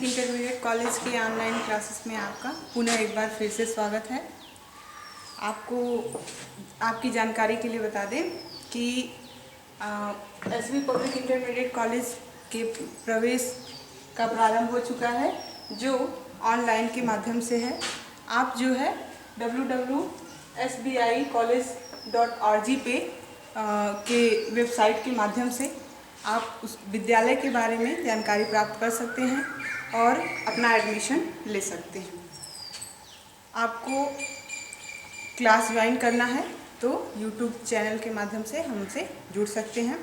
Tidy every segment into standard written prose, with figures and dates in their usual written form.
Intermediate college की online classes में आपका पुनः एक बार फिर से स्वागत है। आपको आपकी जानकारी के लिए बता दें कि एसवी पब्लिक इंटरमीडिएट कॉलेज के प्रवेश का प्रारंभ हो चुका है, जो ऑनलाइन के माध्यम से है। आप जो है www.sbicollege.org पे के वेबसाइट के माध्यम से आप उस विद्यालय के बारे में जानकारी प्राप्त कर सकते हैं और अपना एडमिशन ले सकते हैं। आपको क्लास ज्वाइन करना है तो यूट्यूब चैनल के माध्यम से हमसे जुड़ सकते हैं।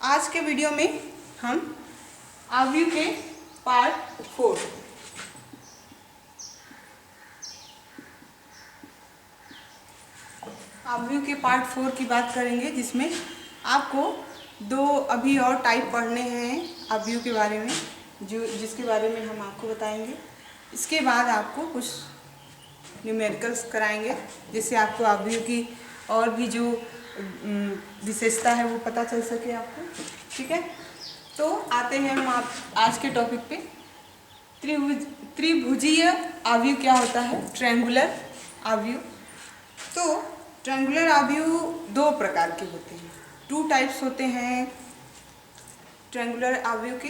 आज के वीडियो में हम आव्यू के पार्ट 4 की बात करेंगे, जिसमें आपको 2 अभी और टाइप पढ़ने हैं आव्यू के बारे में, जिसके बारे में हम आपको बताएंगे। इसके बाद आपको कुछ न्यूमेरिकल्स कराएंगे, जिससे आपको आव्यू की और भी जो विशेषता है वो पता चल सके आपको। ठीक है, तो आते हैं हम आज के टॉपिक पे। त्रिभुजीय आव्यू क्या होता है? ट्रायंगुलर आव्यू। तो ट्रायंगुलर आव्यू 2 प्रकार के होते हैं, 2 टाइप्स होते हैं ट्रायंगुलर आव्यू के।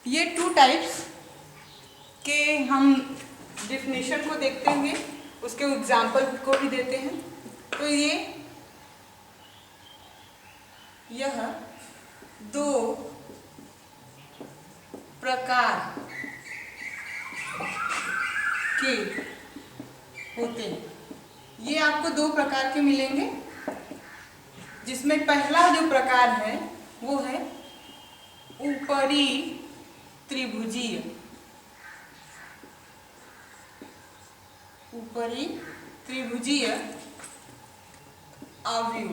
ये 2 टाइप्स के हम डेफिनेशन को देखते हुए उसके एग्जाम्पल को भी देते हैं। तो यह 2 प्रकार के होते हैं। ये आपको 2 प्रकार के मिलेंगे, जिसमें पहला जो प्रकार है वो है ऊपरी त्रिभुजीय। ऊपरी त्रिभुजीय आव्यू,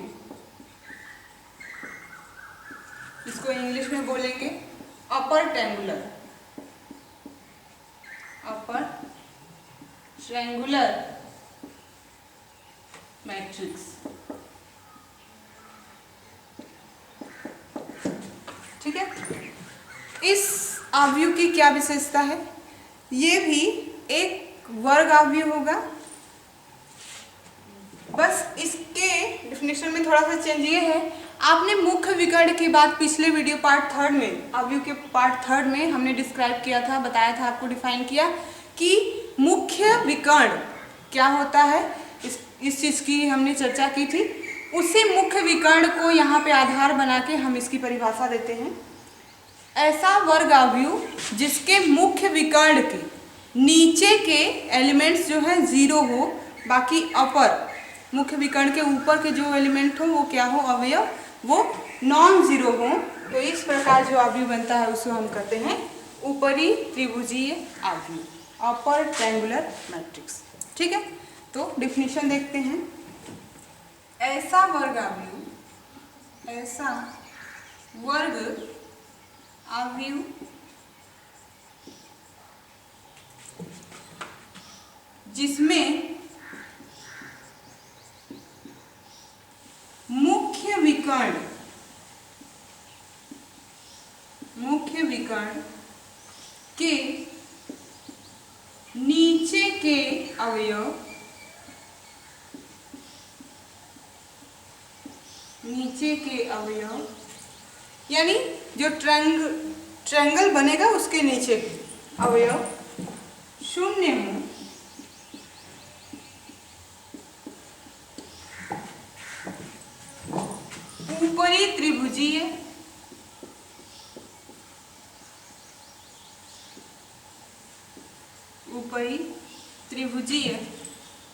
इसको इंग्लिश में बोलेंगे अपर ट्रायंगुलर मैट्रिक्स। ठीक है, इस आव्यू की क्या विशेषता है? ये भी एक वर्ग आव्यू होगा, बस इसके डिफिनेशन में थोड़ा सा चेंज ये है। आपने मुख्य विकर्ण की बात पिछले वीडियो पार्ट 3 में, आव्यू के पार्ट 3 में हमने डिस्क्राइब किया था, बताया था, आपको डिफाइन किया कि मुख्य विकर्ण क्या होता है। इस चीज़ की हमने चर्चा की थी। उसी मुख्य विकर्ण को यहाँ पे आधार बना के हम इसकी परिभाषा देते हैं। ऐसा वर्ग आव्यू जिसके मुख्य विकर्ण के नीचे के एलिमेंट्स जो है 0 हो, बाकी अपर मुख्य विकर्ण के ऊपर के जो एलिमेंट हो वो क्या हो, अवयव, वो नॉन जीरो हो। तो इस प्रकार जो आव्यू बनता है उसको हम कहते हैं ऊपरी त्रिभुजीय आव्यू, अपर ट्रायंगुलर मैट्रिक्स। ठीक है, तो डिफिनेशन देखते हैं। ऐसा वर्ग आव्यू जिसमें मुख्य विकर्ण के नीचे के अवयव यानी जो ट्रायंगल बनेगा उसके नीचे के अवयव 0 हो, ऊपरी त्रिभुजीय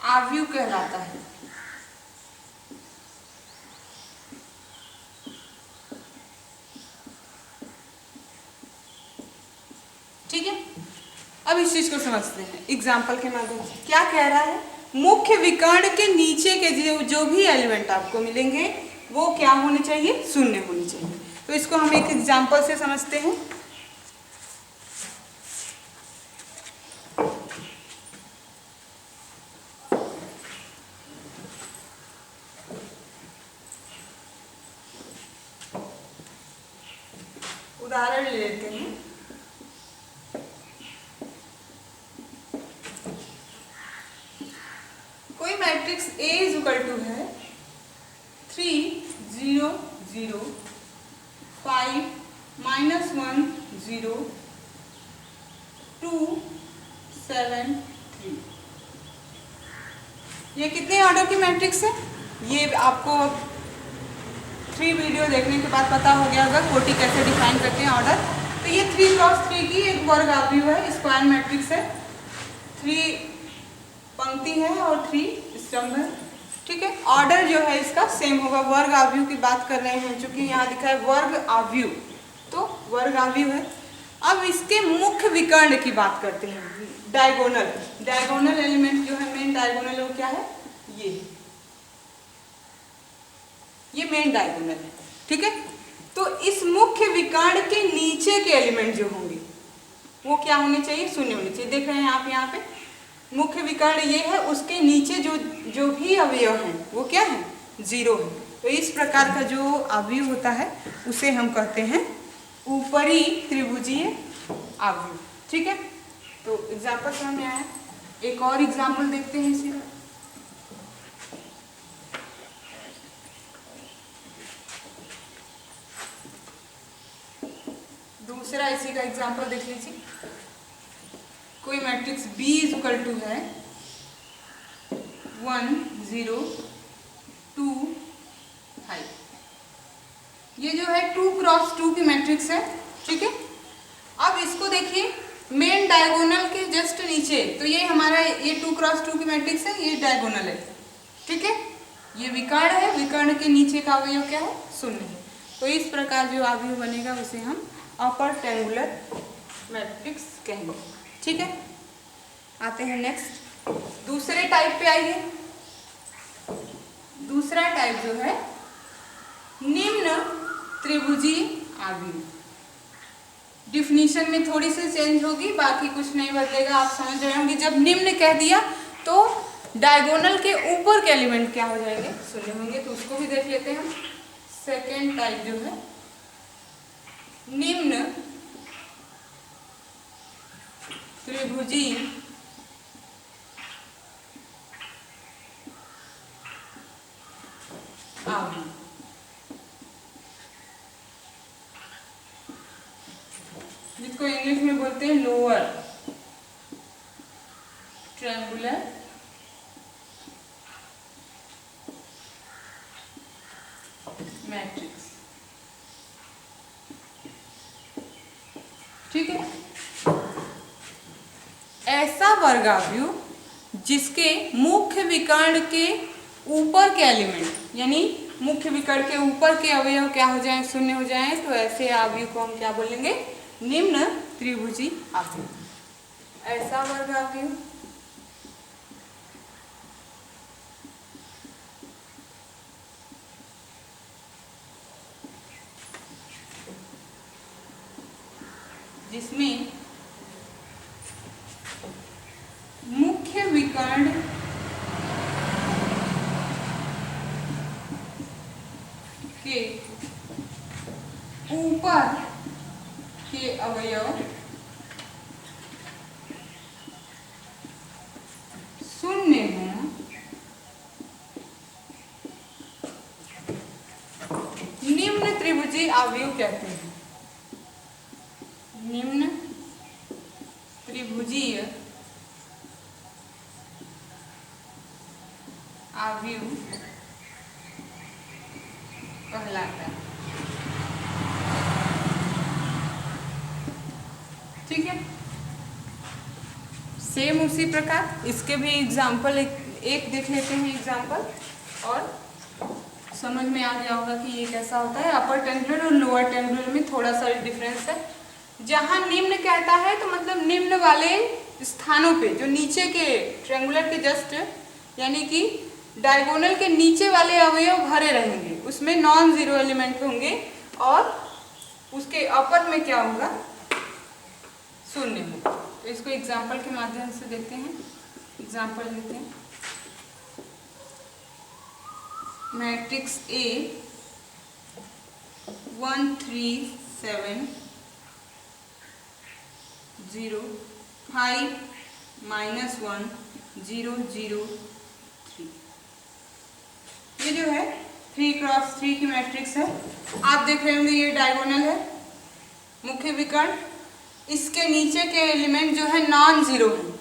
आव्यू कहलाता है। ठीक है, अब इस चीज को समझते हैं एग्जाम्पल के माध्यम से। क्या कह रहा है? मुख्य विकर्ण के नीचे के जो भी एलिमेंट आपको मिलेंगे वो क्या होने चाहिए? 0 होने चाहिए। तो इसको हम एक एग्जाम्पल से समझते हैं। उदाहरण ले लेते हैं। Matrix A is equal to है 3 0 0 5 -1 0 2 7 3। ये कितने ऑर्डर की मैट्रिक्स है? ये आपको 3 वीडियो देखने के बाद पता हो गया होगा कोटि कैसे डिफाइन करते हैं ऑर्डर। तो ये 3 क्रॉस 3 की एक वर्ग आव्यूह है, स्क्वायर मैट्रिक्स है। 3 पंक्ति है और 3 स्तंभ है, ठीक है। ऑर्डर जो है इसका सेम होगा। वर्ग आव्यूह की बात कर रहे हैं, चूंकि यहाँ लिखा है वर्ग आव्यूह, तो वर्ग आव्यूह है। अब इसके मुख्य विकर्ण की बात करते हैं, डायगोनल। डायगोनल एलिमेंट जो है, मेन डायगोनल वो क्या है? ये मेन डायगोनल है, ठीक है। तो इस मुख्य विकर्ण के नीचे के एलिमेंट जो होंगे वो क्या होने चाहिए? शून्य होने चाहिए। देख रहे हैं आप यहाँ पे मुख्य विकर्ण ये है, उसके नीचे जो भी अवयव हैं वो क्या है? 0 है। तो इस प्रकार का जो अवयव होता है उसे हम कहते हैं ऊपरी त्रिभुजीय अवयव, ठीक है। तो एग्जाम्पल समझ में आया। एक और एग्जाम्पल देखते हैं इसी का। दूसरा इसी का एग्जाम्पल देख लीजिए। कोई matrix B is equal to है 1 0 2 5। ये जो है 2 क्रॉस 2 की मैट्रिक्स है, ठीक है। अब इसको देखिए मेन डायगोनल के जस्ट नीचे, तो ये हमारा ये 2 क्रॉस 2 की मैट्रिक्स है, ये डायगोनल है, ठीक है। ये विकर्ण है, विकर्ण के नीचे का अवयव क्या है? शून्य है। तो इस प्रकार जो अवयव बनेगा उसे हम अपर ट्रायंगुलर मैट्रिक्स कहेंगे, ठीक है। आते हैं नेक्स्ट दूसरे टाइप पे आइए। दूसरा टाइप जो है निम्न त्रिभुजीय अवयव। डिफिनीशन में थोड़ी सी चेंज होगी, बाकी कुछ नहीं बदलेगा। आप समझ रहे होंगे जब निम्न कह दिया तो डायगोनल के ऊपर के एलिमेंट क्या हो जाएंगे? शून्य होंगे। तो उसको भी देख लेते हैं हम। सेकेंड टाइप जो है निम्न त्रिभुजीय अवयव। जिसको इंग्लिश में बोलते हैं लोअर ट्रायंगुलर मैट्रिक्स, ठीक है। ऐसा वर्गाव्यूह जिसके मुख्य विकर्ण के ऊपर के एलिमेंट, यानी मुख्य विकर्ण के ऊपर के अवयव क्या हो जाएं? शून्य हो जाएं। तो ऐसे अवयव को हम क्या बोलेंगे? निम्न त्रिभुजीय अवयव। ऐसा वर्गाव्यूह जिसमें मुख्य विकर्ण के ऊपर के अवयव शून्य हों, निम्न त्रिभुजीय अवयव कहते हैं। निम्न त्रिभुजीय अवयव कहलाता है, ठीक है। सेम उसी प्रकार इसके भी एग्जाम्पल एक देख लेते हैं एग्जाम्पल, और समझ में आ गया होगा कि ये कैसा होता है। अपर ट्रायंगुलर और लोअर ट्रायंगुलर में थोड़ा सा डिफरेंस है। जहाँ निम्न कहता है तो मतलब निम्न वाले स्थानों पे, जो नीचे के ट्रायंगुलर के जस्ट यानी कि डायगोनल के नीचे वाले अवयव भरे रहेंगे, उसमें नॉन जीरो एलिमेंट होंगे, और उसके अपर में क्या होगा? शून्य होगा। तो इसको एग्जाम्पल के माध्यम से देखते हैं। एग्जाम्पल लेते हैं। मैट्रिक्स ए 1 3 7 0 5 -1 0 0 3। ये जो है 3x3 की मैट्रिक्स है। आप देख रहे होंगे ये डायगोनल है, मुख्य विकर्ण। इसके नीचे के एलिमेंट जो है नॉन जीरो है,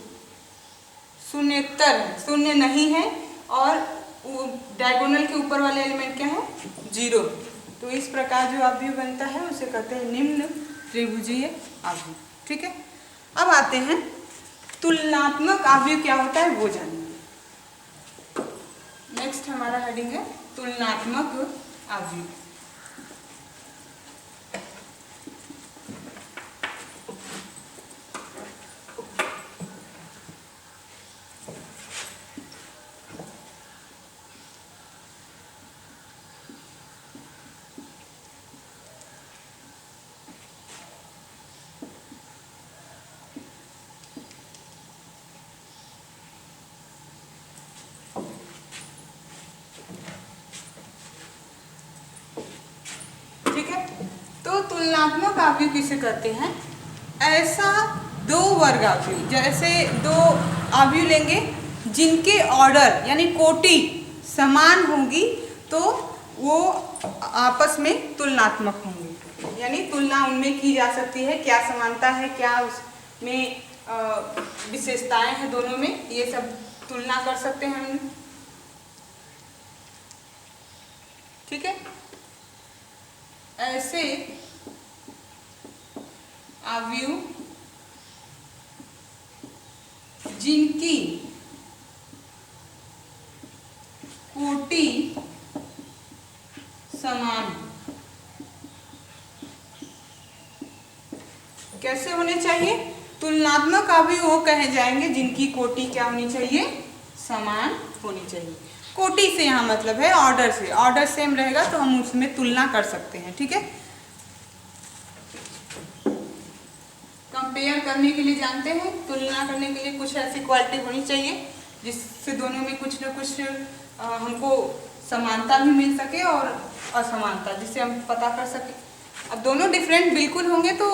शून्येतर है, शून्य नहीं है। और डायगोनल के ऊपर वाले एलिमेंट क्या है? जीरो। तो इस प्रकार जो आव्यूह बनता है उसे कहते हैं निम्न त्रिभुजीय आव्यूह। ठीक है, अब आते हैं तुलनात्मक आव्यूह क्या होता है वो जानिए। नेक्स्ट हमारा हेडिंग है तुलनात्मक आव्यूह। तो तुलनात्मक आव्यूह किसे कहते हैं? ऐसा दो वर्ग आव्यूह, जैसे दो आव्यूह लेंगे जिनके ऑर्डर यानी कोटि समान होगी तो वो आपस में तुलनात्मक होंगे, यानी तुलना उनमें की जा सकती है। क्या समानता है, क्या उसमें विशेषताएं हैं दोनों में, ये सब तुलना कर सकते हैं हम। ठीक है, ऐसे आव्यूह जिनकी कोटि समान, कैसे होने चाहिए? तुलनात्मक आव्यूह वो कहे जाएंगे जिनकी कोटि क्या होनी चाहिए? समान होनी चाहिए। कोटि से यहाँ मतलब है ऑर्डर से, ऑर्डर सेम रहेगा तो हम उसमें तुलना कर सकते हैं। ठीक है, कंपेयर करने के लिए जानते हैं, तुलना करने के लिए कुछ ऐसी क्वालिटी होनी चाहिए जिससे दोनों में कुछ न कुछ हमको समानता भी मिल सके और असमानता, जिससे हम पता कर सके। अब दोनों डिफरेंट बिल्कुल होंगे तो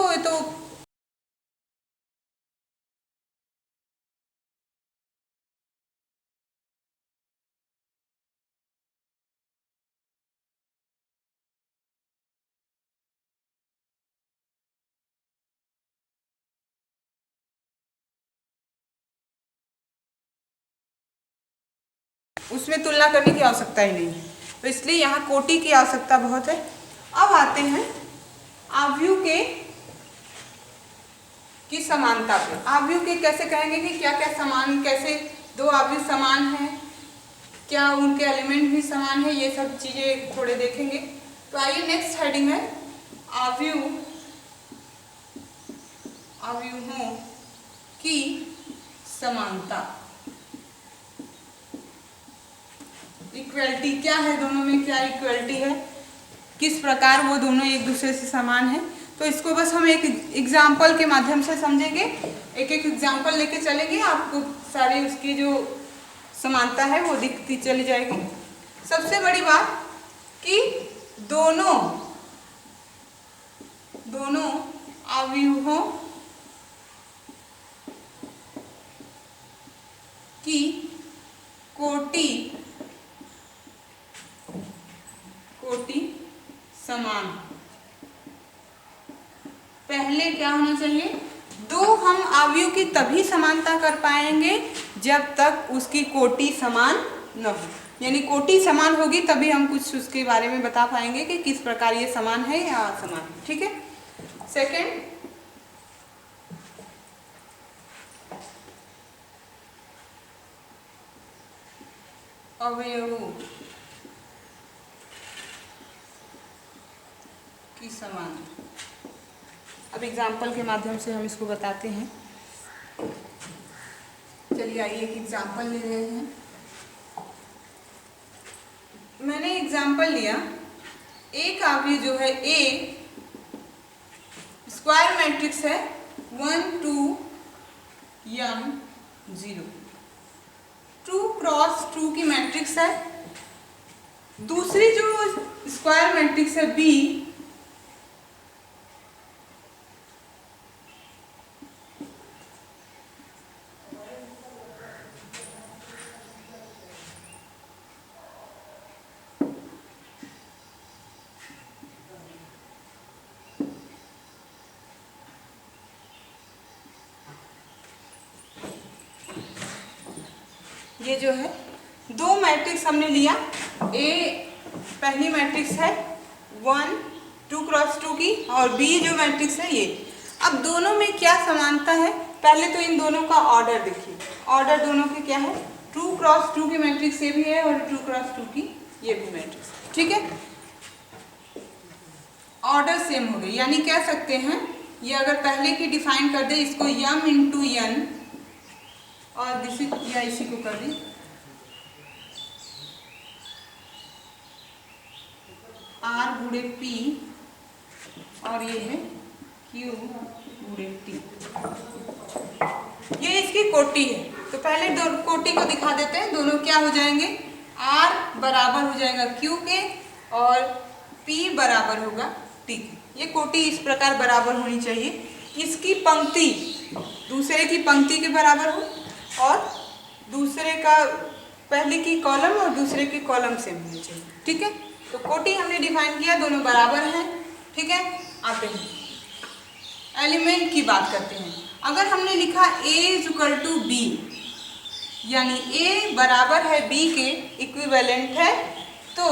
उसमें तुलना करने की आवश्यकता ही नहीं है, तो इसलिए यहाँ कोटि की आवश्यकता बहुत है। अब आते हैं आव्यूह की समानता पे। आव्यूह के कैसे कहेंगे कि क्या क्या समान, कैसे दो आव्यूह समान हैं, क्या उनके एलिमेंट भी समान है, ये सब चीजें थोड़े देखेंगे। तो आइए नेक्स्ट हेडिंग है आव्यूहों की समानता। इक्वलिटी क्या है, दोनों में क्या इक्वलिटी है, किस प्रकार वो दोनों एक दूसरे से समान है। तो इसको बस हम एक एग्जाम्पल के माध्यम से समझेंगे, एक एक एग्जाम्पल लेके चलेंगे, आपको सारी उसकी जो समानता है वो दिखती चली जाएगी। सबसे बड़ी बात कि दोनों आव्यूहों की कोटि समान। पहले क्या होना चाहिए? दो हम आव्यूह की तभी समानता कर पाएंगे जब तक उसकी कोटि समान न हो, यानी कोटि समान होगी तभी हम कुछ उसके बारे में बता पाएंगे कि किस प्रकार ये समान है या असमान है। ठीक है, सेकंड, अवयवों की समान। अब एग्जाम्पल के माध्यम से हम इसको बताते हैं। चलिए आइए एक एग्जाम्पल ले रहे हैं। मैंने एग्जाम्पल लिया, एक आव्यूह जो है ए स्क्वायर मैट्रिक्स है 1 2 m 0, 2 क्रॉस 2 की मैट्रिक्स है। दूसरी जो स्क्वायर मैट्रिक्स है बी, ये जो है दो मैट्रिक्स हमने लिया, ए पहली मैट्रिक्स है 1 2 क्रॉस 2 की, और बी जो मैट्रिक्स है ये। अब दोनों में क्या समानता है, पहले तो इन दोनों का ऑर्डर देखिए। ऑर्डर दोनों के क्या है, 2 क्रॉस 2 की मैट्रिक्स ये भी है और 2 क्रॉस 2 की ये भी मैट्रिक्स, ठीक है। ऑर्डर सेम हो गई, यानी कह सकते हैं ये अगर पहले की डिफाइन कर दे इसको m इंटू n, और दिस या इसी को कर दी r गुणे p, और ये है q गुणे t। ये इसकी कोटि है, तो पहले दो कोटि को दिखा देते हैं। दोनों क्या हो जाएंगे, r बराबर हो जाएगा q के और p बराबर होगा t के। ये कोटि इस प्रकार बराबर होनी चाहिए, इसकी पंक्ति दूसरे की पंक्ति के बराबर हो और दूसरे का पहले की कॉलम और दूसरे की कॉलम सेम होनी चाहिए, ठीक है। तो कोटि हमने डिफाइन किया, दोनों बराबर हैं, ठीक है। आते हैं एलिमेंट की बात करते हैं। अगर हमने लिखा a is equal to b, यानी a बराबर है b के इक्विवेलेंट है, तो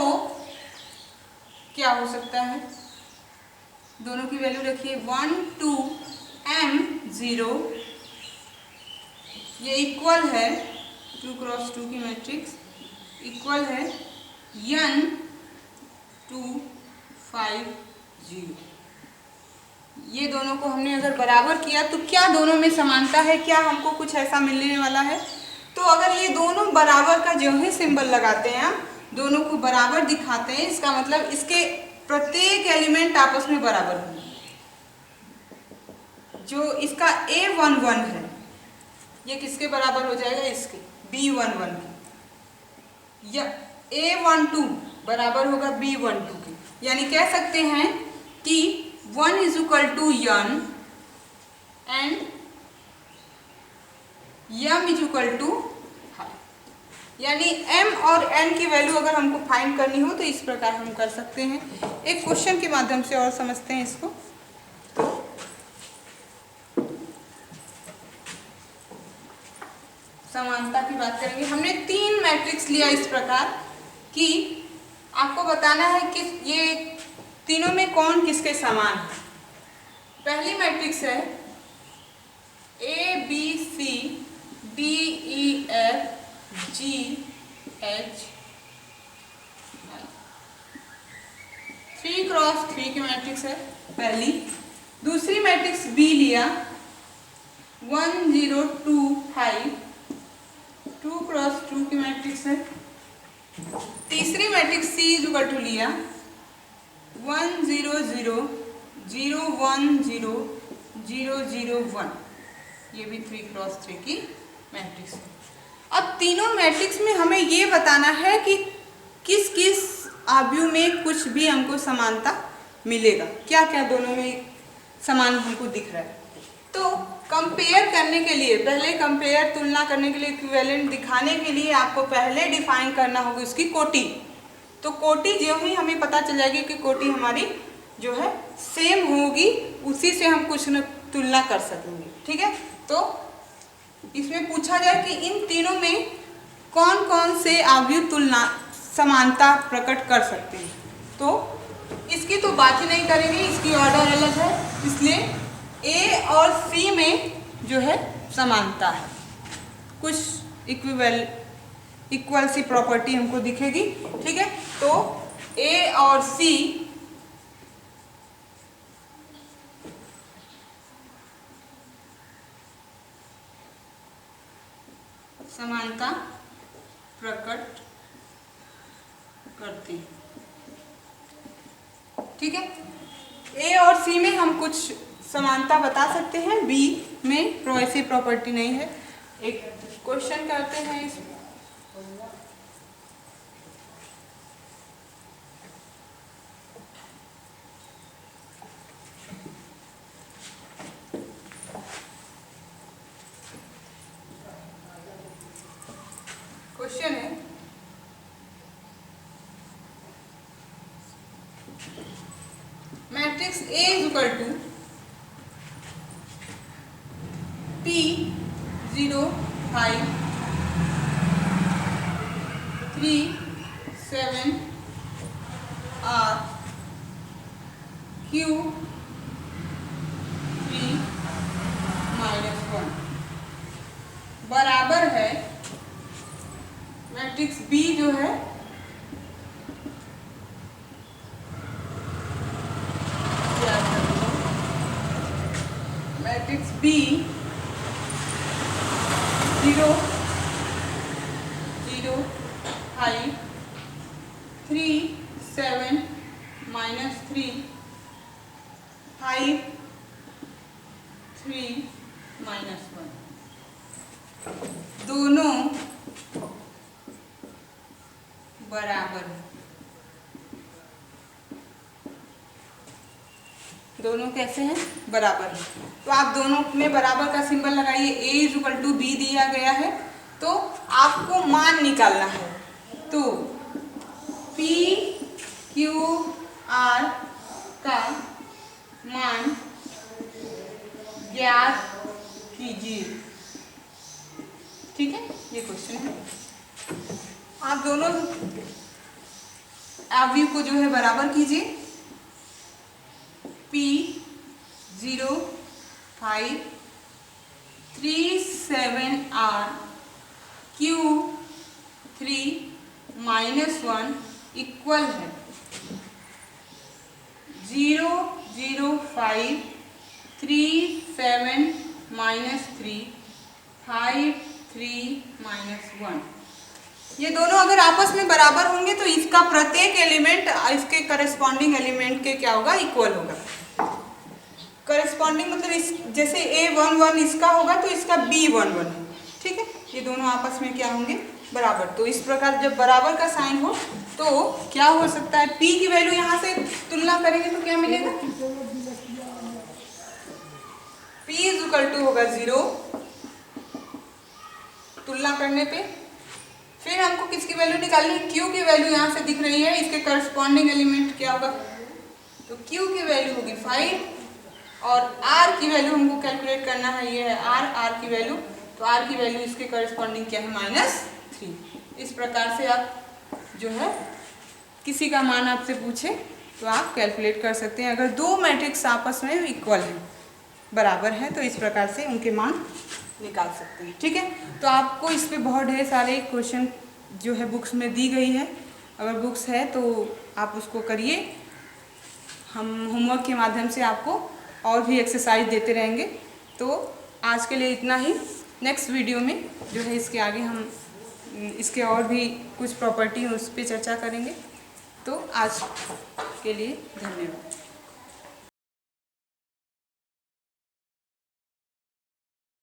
क्या हो सकता है, दोनों की वैल्यू रखिए 1 2 m 0, ये इक्वल है 2 क्रॉस 2 की मैट्रिक्स, इक्वल है n 2 5 0। ये दोनों को हमने अगर बराबर किया तो क्या दोनों में समानता है, क्या हमको कुछ ऐसा मिलने वाला है। तो अगर ये दोनों बराबर का जो है सिंबल लगाते हैं, हम दोनों को बराबर दिखाते हैं, इसका मतलब इसके प्रत्येक एलिमेंट आपस में बराबर होंगे। जो इसका a11 है ये किसके बराबर हो जाएगा, इसके b11 के, या a12 बराबर होगा b12 के। यानी कह सकते हैं कि 1 is equal to n and m is equal to, यानी m और n की वैल्यू अगर हमको फाइंड करनी हो तो इस प्रकार हम कर सकते हैं। एक क्वेश्चन के माध्यम से और समझते हैं इसको। समानता की बात करेंगे। हमने 3 मैट्रिक्स लिया इस प्रकार कि आपको बताना है कि ये तीनों में कौन किसके समान है। पहली मैट्रिक्स है A B C D E F G H 3 cross 3 की मैट्रिक्स है पहली। दूसरी मैट्रिक्स B लिया 1 0 2 5 2 क्रॉस 2 की मैट्रिक्स है। तीसरी matrix C is equal to लिया 1 0 0 0 1 0 0 0 1, ये भी 3 क्रॉस 3 की मैट्रिक्स है। अब तीनों मैट्रिक्स में हमें ये बताना है कि किस किस आव्यूह में कुछ भी हमको समानता मिलेगा, क्या क्या दोनों में समान हमको दिख रहा है। तो कंपेयर करने के लिए, पहले कंपेयर तुलना करने के लिए, इक्विवेलेंट दिखाने के लिए आपको पहले डिफाइन करना होगा उसकी कोटि। तो कोटि जो ही हमें पता चल जाएगी कि कोटि हमारी जो है सेम होगी, उसी से हम कुछ न तुलना कर सकेंगे, ठीक है। तो इसमें पूछा जाए कि इन तीनों में कौन कौन से आव्यूह तुलना समानता प्रकट कर सकते हैं, तो इसकी तो बात ही नहीं करेंगे, इसकी ऑर्डर अलग है, इसलिए A और C में जो है समानता है। कुछ इक्वल सी प्रॉपर्टी हमको दिखेगी, ठीक है। तो A और C समानता प्रकट करते हैं, ठीक है। A और C में हम कुछ समानता बता सकते हैं, B में ऐसी प्रॉपर्टी नहीं है। एक क्वेश्चन करते हैं इसमें। क्वेश्चन है matrix A is equal to P 0 5 3 7 R Q 3 -1 बराबर है मैट्रिक्स B जो है मैट्रिक्स B 0 0 5 3 7 -3 5 3 -1 दोनों बराबर है। दोनों कैसे हैं? बराबर है। तो आप दोनों में बराबर का सिंबल लगाइए। A = B दिया गया है तो आपको मान निकालना है। तो P Q R का मान ज्ञात कीजिए। ठीक है, ये क्वेश्चन है। आप दोनों अवयव को जो है बराबर कीजिए। P 0 5 3 7 R Q 3 -1 इक्वल है 0 0 5 3 7 -3 5 3 -1। ये दोनों अगर आपस में बराबर होंगे तो इसका प्रत्येक एलिमेंट इसके करस्पॉन्डिंग एलिमेंट के क्या होगा? इक्वल होगा। करस्पॉन्डिंग मतलब इस जैसे A11 इसका होगा तो इसका B11 है। ठीक है, ये दोनों आपस में क्या होंगे? बराबर। तो इस प्रकार जब बराबर का साइन हो तो क्या हो सकता है? P की वैल्यू यहाँ से तुलना करेंगे तो क्या मिलेगा? P = होगा 0 तुलना करने पे। फिर हमको किसकी वैल्यू निकालनी है? Q की वैल्यू यहाँ से दिख रही है, इसके करस्पॉन्डिंग एलिमेंट क्या होगा? तो Q की वैल्यू होगी 5 और R की वैल्यू हमको कैलकुलेट करना है, ये है R की वैल्यू। तो R की वैल्यू इसके करस्पॉन्डिंग क्या है? -3। इस प्रकार से आप जो है किसी का मान आपसे पूछे तो आप कैलकुलेट कर सकते हैं। अगर दो मैट्रिक्स आपस में इक्वल है, बराबर है, तो इस प्रकार से उनके मान निकाल सकते हैं। ठीक है, तो आपको इस पे बहुत ढेर सारे क्वेश्चन जो है बुक्स में दी गई है। अगर बुक्स है तो आप उसको करिए। हम होमवर्क के माध्यम से आपको और भी एक्सरसाइज देते रहेंगे। तो आज के लिए इतना ही। नेक्स्ट वीडियो में जो है इसके आगे हम इसके और भी कुछ प्रॉपर्टी उस पर चर्चा करेंगे। तो आज के लिए धन्यवाद।